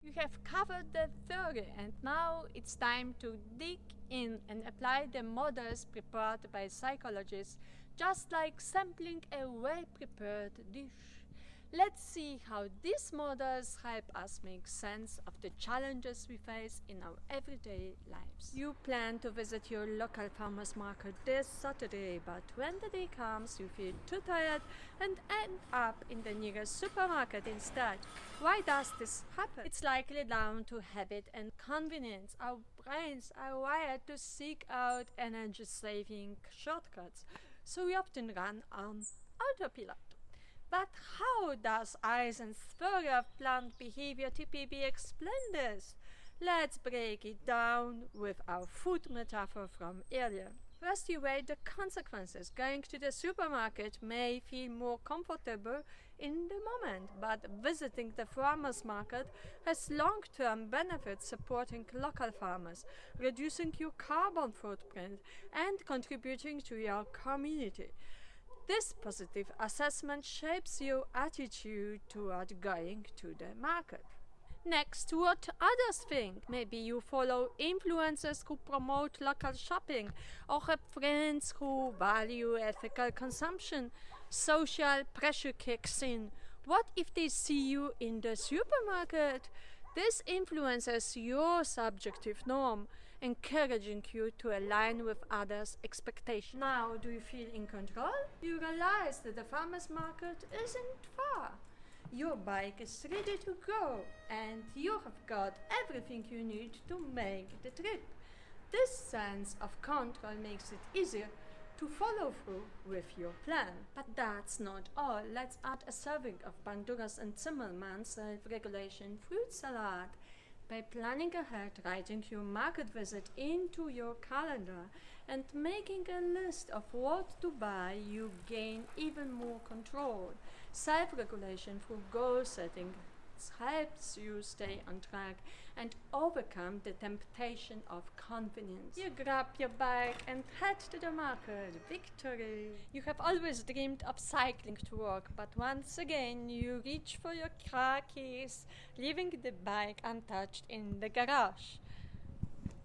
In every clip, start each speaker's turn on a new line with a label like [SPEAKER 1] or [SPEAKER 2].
[SPEAKER 1] You have covered the theory, and now it's time to dig in and apply the models prepared by psychologists, just like sampling a well-prepared dish. Let's see how these models help us make sense of the challenges we face in our everyday lives. You plan to visit your local farmers market this Saturday, but when the day comes, you feel too tired and end up in the nearest supermarket instead. Why does this happen? It's likely down to habit and convenience. Our brains are wired to seek out energy-saving shortcuts, so we often run on autopilot. But how does Eisen's theory of plant behavior TPB explain this? Let's break it down with our food metaphor from earlier. First, you weigh the consequences. Going to the supermarket may feel more comfortable in the moment, but visiting the farmers market has long-term benefits supporting local farmers, reducing your carbon footprint, and contributing to your community. This positive assessment shapes your attitude toward going to the market. Next, what others think. Maybe you follow influencers who promote local shopping or have friends who value ethical consumption. Social pressure kicks in. What if they see you in the supermarket? This influences your subjective norm, encouraging you to align with others' expectations. Now, do you feel in control? You realize that the farmer's market isn't far. Your bike is ready to go, and you have got everything you need to make the trip. This sense of control makes it easier to follow through with your plan. But that's not all. Let's add a serving of Banduras and Zimmermann's self-regulation fruit salad. By planning ahead, writing your market visit into your calendar, and making a list of what to buy, you gain even more control. Self-regulation through goal setting helps you stay on track and overcome the temptation of convenience. You grab your bike and head to the market. Victory! You have always dreamed of cycling to work, but once again you reach for your car keys, leaving the bike untouched in the garage.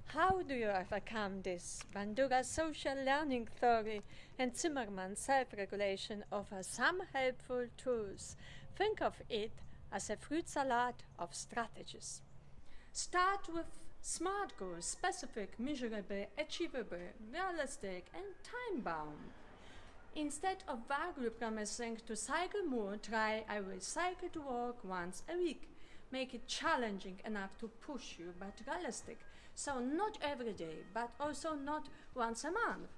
[SPEAKER 1] How do you overcome this? Bandura's social learning theory and Zimmermann's self-regulation offer some helpful tools. Think of it as a fruit salad of strategies. Start with SMART goals: specific, measurable, achievable, realistic, and time-bound. Instead of vaguely promising to cycle more, try "I will cycle to work once a week." Make it challenging enough to push you, but realistic. So not every day, but also not once a month.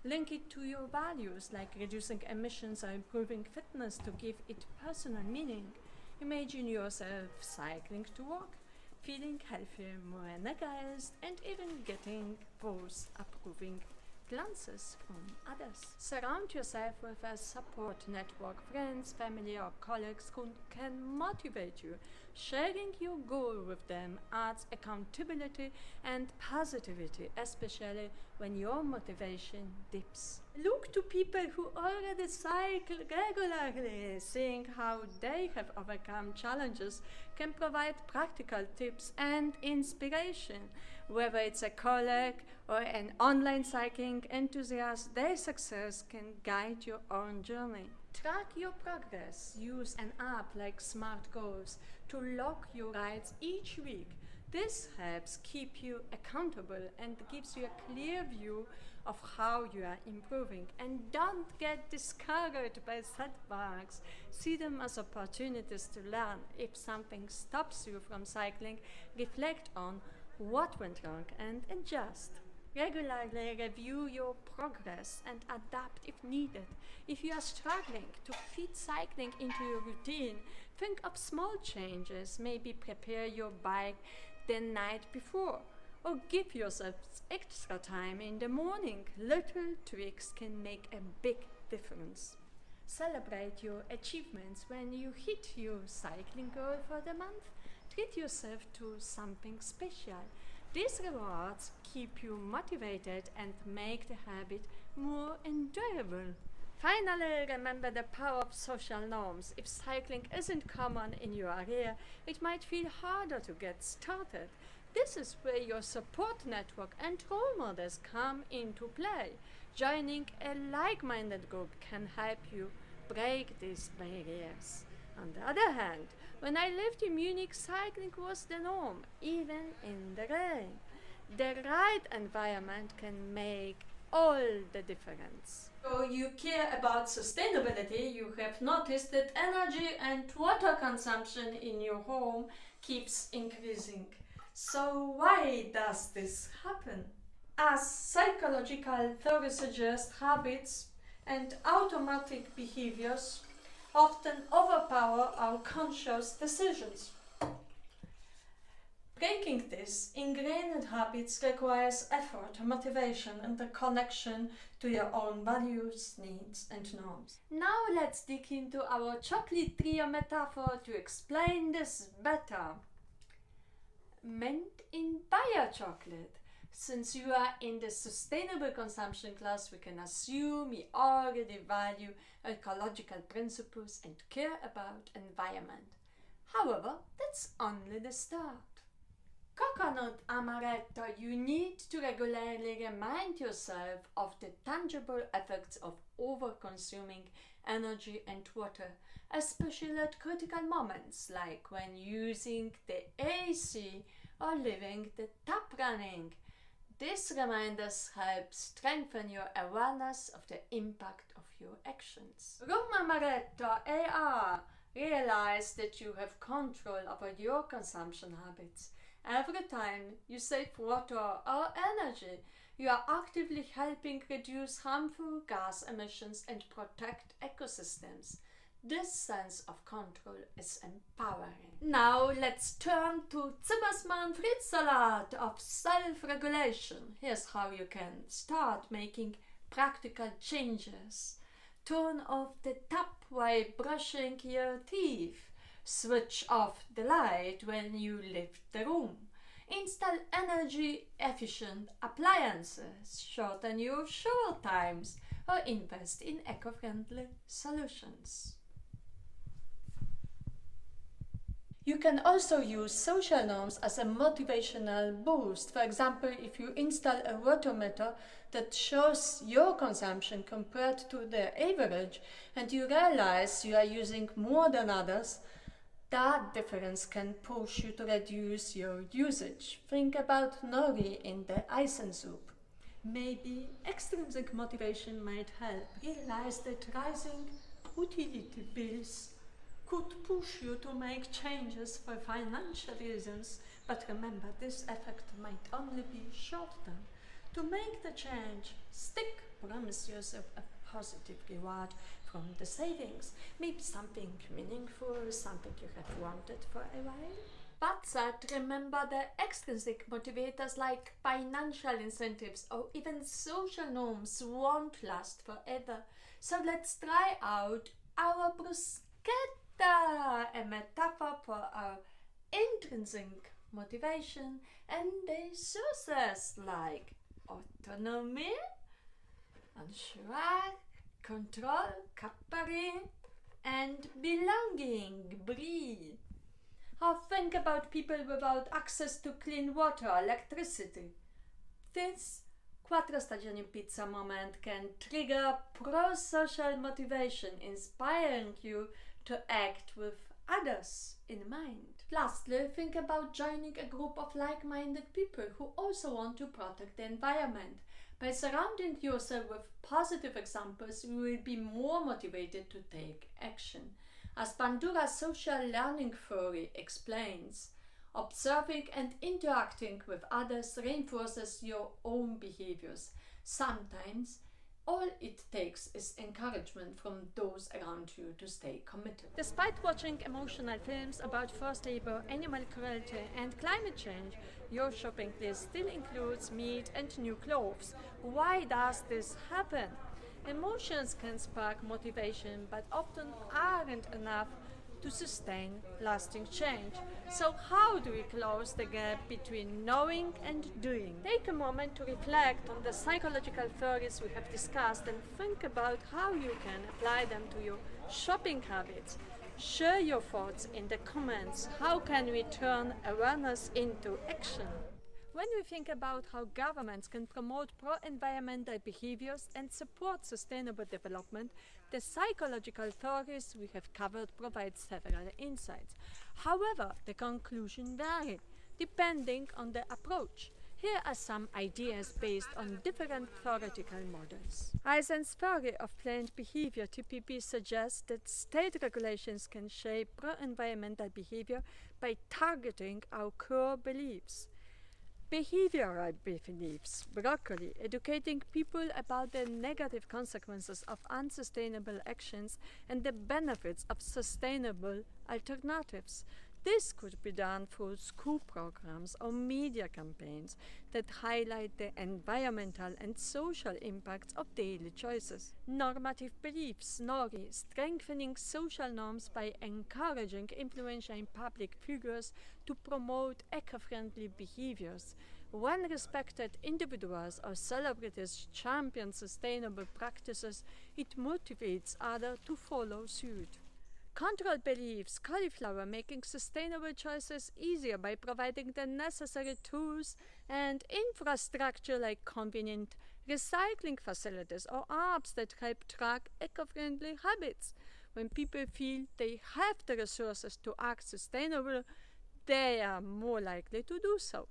[SPEAKER 1] Link it to your values, like reducing emissions or improving fitness, to give it personal meaning. Imagine yourself cycling to work, feeling healthier, more energized, and even getting those approving glances from others. Surround yourself with a support network, friends, family, or colleagues who can motivate you. Sharing your goal with them adds accountability and positivity, especially when your motivation dips. Look to people who already cycle regularly. Seeing how they have overcome challenges can provide practical tips and inspiration. Whether it's a colleague or an online cycling enthusiast, their success can guide your own journey. Track your progress. Use an app like Smart Goals to log your rides each week. This helps keep you accountable and gives you a clear view of how you are improving. And don't get discouraged by setbacks. See them as opportunities to learn. If something stops you from cycling, reflect on what went wrong and adjust. Regularly review your progress and adapt if needed. If you are struggling to fit cycling into your routine, think of small changes. Maybe prepare your bike the night before, or give yourself extra time in the morning. Little tweaks can make a big difference. Celebrate your achievements. When you hit your cycling goal for the month, treat yourself to something special. These rewards keep you motivated and make the habit more enjoyable. Finally, remember the power of social norms. If cycling isn't common in your area, it might feel harder to get started. This is where your support network and role models come into play. Joining a like minded group can help you break these barriers. On the other hand, when I lived in Munich, cycling was the norm, even in the rain. The right environment can make all the difference. So you care about sustainability, you have noticed that energy and water consumption in your home keeps increasing. So why does this happen? As psychological theory suggests, habits and automatic behaviors often overpower our conscious decisions. Breaking these ingrained habits requires effort, motivation, and a connection to your own values, needs, and norms. Now let's dig into our chocolate trio metaphor to explain this better. Meant in bio chocolate. Since you are in the sustainable consumption class, we can assume you already value ecological principles and care about environment. However, that's only the start. Coconut amaretto, you need to regularly remind yourself of the tangible effects of over-consuming energy and water, especially at critical moments like when using the AC or leaving the tap running. These reminders help strengthen your awareness of the impact of your actions. Rum amaretto AR, realize that you have control over your consumption habits. Every time you save water or energy, you are actively helping reduce harmful gas emissions and protect ecosystems. This sense of control is empowering. Now let's turn to Zimmermann fruit salad of self-regulation. Here's how you can start making practical changes. Turn off the tap while brushing your teeth. Switch off the light when you leave the room. Install energy-efficient appliances. Shorten your shower times or invest in eco-friendly solutions. You can also use social norms as a motivational boost. For example, if you install a water that shows your consumption compared to the average and you realize you are using more than others, that difference can push you to reduce your usage. Think about nori in the Eisen soup. Maybe extrinsic motivation might help. Realize that rising utility bills could push you to make changes for financial reasons, but remember, this effect might only be short-term. To make the change stick, promise yourself a positive reward from the savings, maybe something meaningful, something you have wanted for a while. But that, remember, the extrinsic motivators like financial incentives or even social norms won't last forever. So let's try out our bruschetta, a metaphor for our intrinsic motivation and the sources like autonomy, enjoy, control, capere, and belonging, brie. Or think about people without access to clean water or electricity. This Quattro Stagioni pizza moment can trigger pro-social motivation, inspiring you to act with others in mind. Lastly, think about joining a group of like-minded people who also want to protect the environment. By surrounding yourself with positive examples, you will be more motivated to take action. As Bandura's social learning theory explains, observing and interacting with others reinforces your own behaviors. Sometimes, all it takes is encouragement from those around you to stay committed. Despite watching emotional films about forced labor, animal cruelty, and climate change, your shopping list still includes meat and new clothes. Why does this happen? Emotions can spark motivation, but often aren't enough to sustain lasting change. So, how do we close the gap between knowing and doing? Take a moment to reflect on the psychological theories we have discussed and think about how you can apply them to your shopping habits. Share your thoughts in the comments. How can we turn awareness into action? When we think about how governments can promote pro-environmental behaviors and support sustainable development, the psychological theories we have covered provide several insights. However, the conclusions vary, depending on the approach. Here are some ideas based on different theoretical models. Eisen's theory of planned behavior (TPP) suggests that state regulations can shape pro-environmental behavior by targeting our core beliefs. Behavioral beliefs, broccoli, educating people about the negative consequences of unsustainable actions and the benefits of sustainable alternatives. This could be done through school programs or media campaigns that highlight the environmental and social impacts of daily choices. Normative beliefs, NORI, strengthening social norms by encouraging influential public figures to promote eco-friendly behaviors. When respected individuals or celebrities champion sustainable practices, it motivates others to follow suit. Controlled beliefs, cauliflower, making sustainable choices easier by providing the necessary tools and infrastructure like convenient recycling facilities or apps that help track eco-friendly habits. When people feel they have the resources to act sustainable, they are more likely to do so.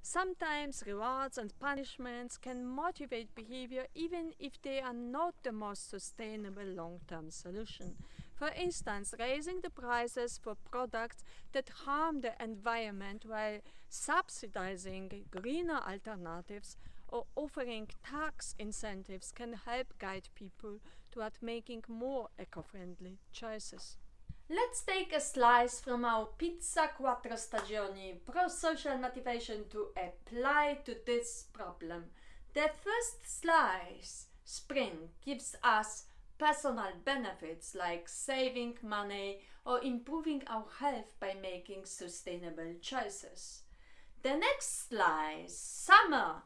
[SPEAKER 1] Sometimes rewards and punishments can motivate behavior even if they are not the most sustainable long-term solution. For instance, raising the prices for products that harm the environment while subsidizing greener alternatives or offering tax incentives can help guide people toward making more eco-friendly choices. Let's take a slice from our Pizza Quattro Stagioni pro-social motivation to apply to this problem. The first slice, spring, gives us personal benefits like saving money or improving our health by making sustainable choices. The next slice, summer,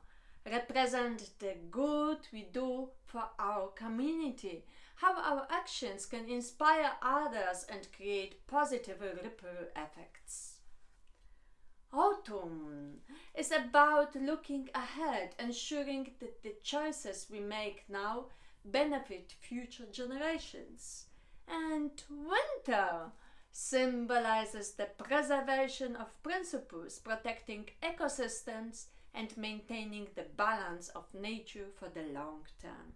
[SPEAKER 1] represents the good we do for our community, how our actions can inspire others and create positive ripple effects. Autumn is about looking ahead, ensuring that the choices we make now benefit future generations. And winter symbolizes the preservation of principles, protecting ecosystems and maintaining the balance of nature for the long term.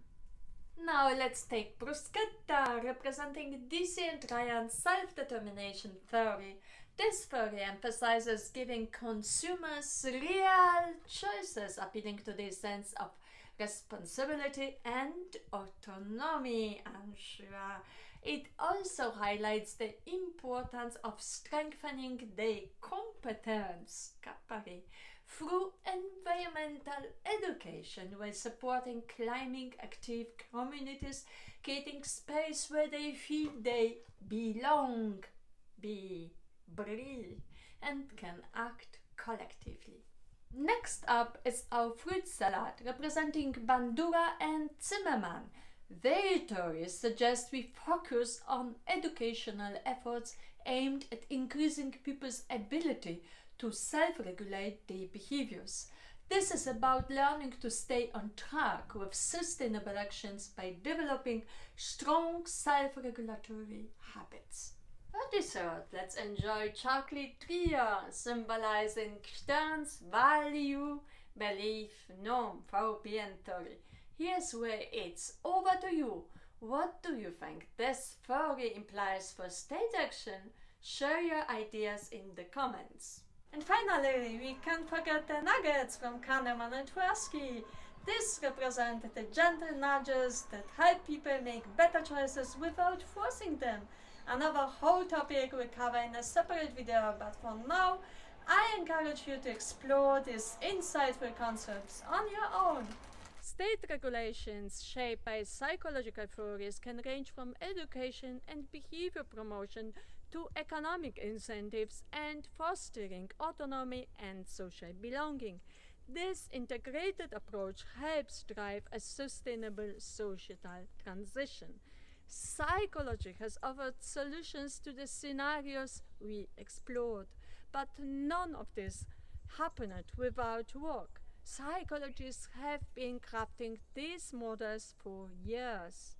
[SPEAKER 1] Now let's take bruschetta, representing DC and Ryan's self-determination theory. This theory emphasizes giving consumers real choices, appealing to their sense of responsibility and autonomy. It also highlights the importance of strengthening their competence through environmental education while supporting climate active communities, creating space where they feel they belong, breathe, and can act collectively. Next up is our fruit salad, representing Bandura and Zimmerman. Their theories suggest we focus on educational efforts aimed at increasing people's ability to self-regulate their behaviors. This is about learning to stay on track with sustainable actions by developing strong self-regulatory habits. For dessert, let's enjoy chocolate trio, symbolizing Stern's value, belief, norm, VPN theory. Here's where it's over to you. What do you think this theory implies for state action? Share your ideas in the comments. And finally, we can't forget the nuggets from Kahneman and Tversky. This represents the gentle nudges that help people make better choices without forcing them. Another whole topic we'll cover in a separate video, but for now, I encourage you to explore these insightful concepts on your own. State regulations shaped by psychological theories can range from education and behavior promotion to economic incentives and fostering autonomy and social belonging. This integrated approach helps drive a sustainable societal transition. Psychology has offered solutions to the scenarios we explored, but none of this happened without work. Psychologists have been crafting these models for years.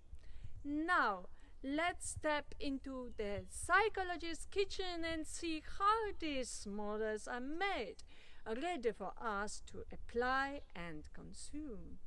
[SPEAKER 1] Now, let's step into the psychologist's kitchen and see how these models are made, ready for us to apply and consume.